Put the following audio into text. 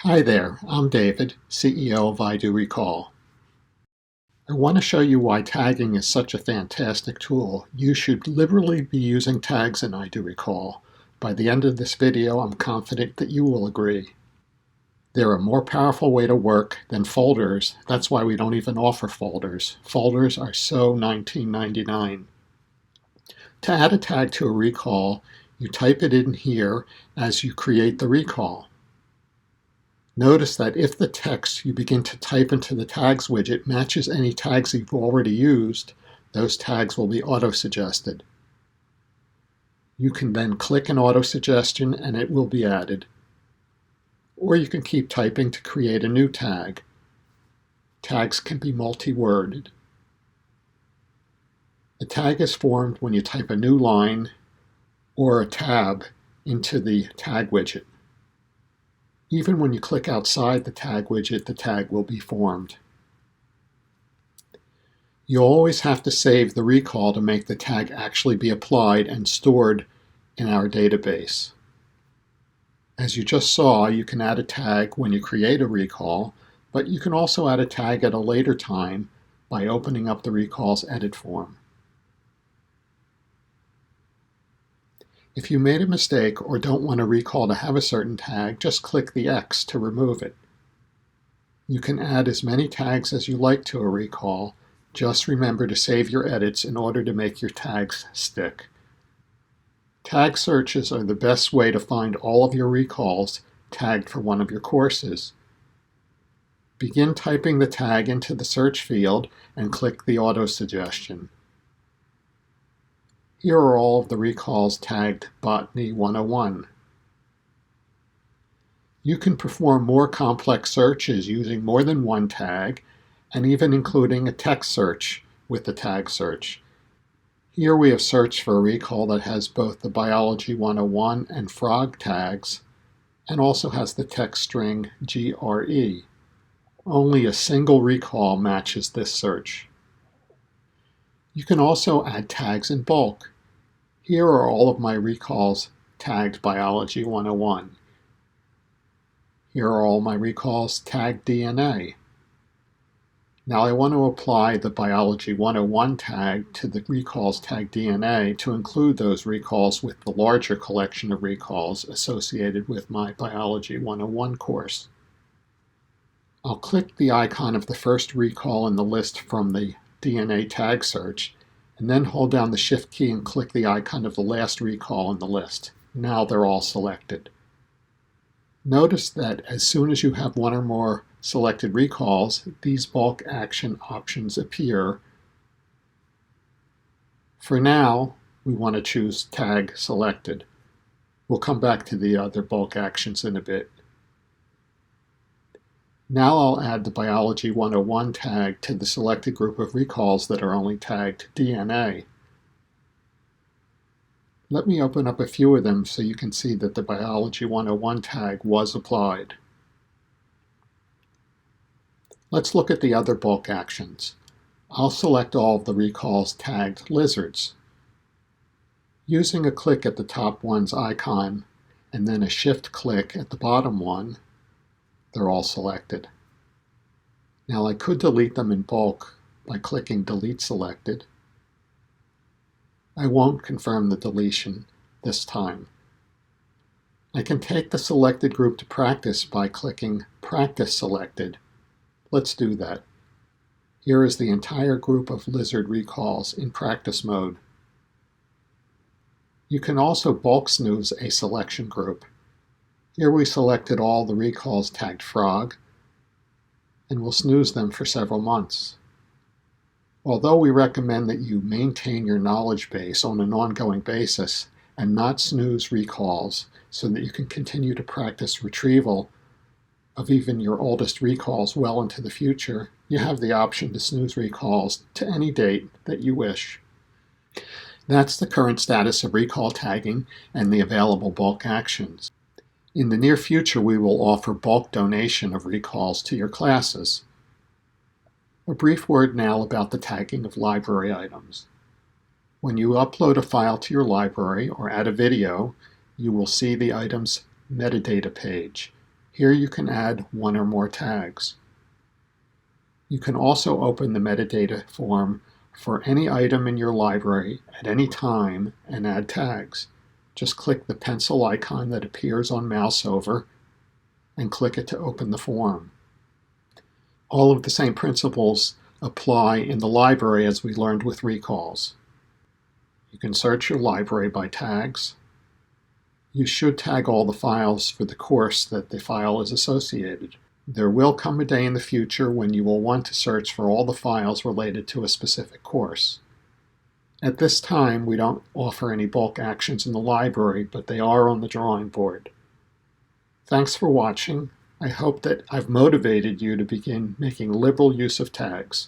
Hi there, I'm David, CEO of iDoRecall. I want to show you why tagging is such a fantastic tool. You should liberally be using tags in iDoRecall. By the end of this video, I'm confident that you will agree. They're a more powerful way to work than folders. That's why we don't even offer folders. Folders are so $19.99. To add a tag to a recall, you type it in here as you create the recall. Notice that if the text you begin to type into the tags widget matches any tags you've already used, those tags will be auto-suggested. You can then click an auto-suggestion and it will be added. Or you can keep typing to create a new tag. Tags can be multi-worded. A tag is formed when you type a new line or a tab into the tag widget. Even when you click outside the tag widget, the tag will be formed. You always have to save the recall to make the tag actually be applied and stored in our database. As you just saw, you can add a tag when you create a recall, but you can also add a tag at a later time by opening up the recall's edit form. If you made a mistake or don't want a recall to have a certain tag, just click the X to remove it. You can add as many tags as you like to a recall. Just remember to save your edits in order to make your tags stick. Tag searches are the best way to find all of your recalls tagged for one of your courses. Begin typing the tag into the search field and click the auto-suggestion. Here are all of the recalls tagged Botany 101. You can perform more complex searches using more than one tag, and even including a text search with the tag search. Here we have searched for a recall that has both the Biology 101 and frog tags, and also has the text string GRE. Only a single recall matches this search. You can also add tags in bulk. Here are all of my recalls tagged Biology 101. Here are all my recalls tagged DNA. Now I want to apply the Biology 101 tag to the recalls tagged DNA to include those recalls with the larger collection of recalls associated with my Biology 101 course. I'll click the icon of the first recall in the list from the DNA tag search, and then hold down the Shift key and click the icon of the last recall in the list. Now they're all selected. Notice that as soon as you have one or more selected recalls, these bulk action options appear. For now, we want to choose Tag Selected. We'll come back to the other bulk actions in a bit. Now I'll add the Biology 101 tag to the selected group of recalls that are only tagged DNA. Let me open up a few of them so you can see that the Biology 101 tag was applied. Let's look at the other bulk actions. I'll select all of the recalls tagged lizards. Using a click at the top one's icon and then a shift click at the bottom one, they're all selected. Now I could delete them in bulk by clicking Delete Selected. I won't confirm the deletion this time. I can take the selected group to practice by clicking Practice Selected. Let's do that. Here is the entire group of lizard recalls in practice mode. You can also bulk snooze a selection group. Here we selected all the recalls tagged frog, and we'll snooze them for several months. Although we recommend that you maintain your knowledge base on an ongoing basis and not snooze recalls so that you can continue to practice retrieval of even your oldest recalls well into the future, you have the option to snooze recalls to any date that you wish. That's the current status of recall tagging and the available bulk actions. In the near future, we will offer bulk donation of recalls to your classes. A brief word now about the tagging of library items. When you upload a file to your library or add a video, you will see the item's metadata page. Here you can add one or more tags. You can also open the metadata form for any item in your library at any time and add tags. Just click the pencil icon that appears on mouse over and click it to open the form. All of the same principles apply in the library as we learned with recalls. You can search your library by tags. You should tag all the files for the course that the file is associated. There will come a day in the future when you will want to search for all the files related to a specific course. At this time, we don't offer any bulk actions in the library, but they are on the drawing board. Thanks for watching. I hope that I've motivated you to begin making liberal use of tags.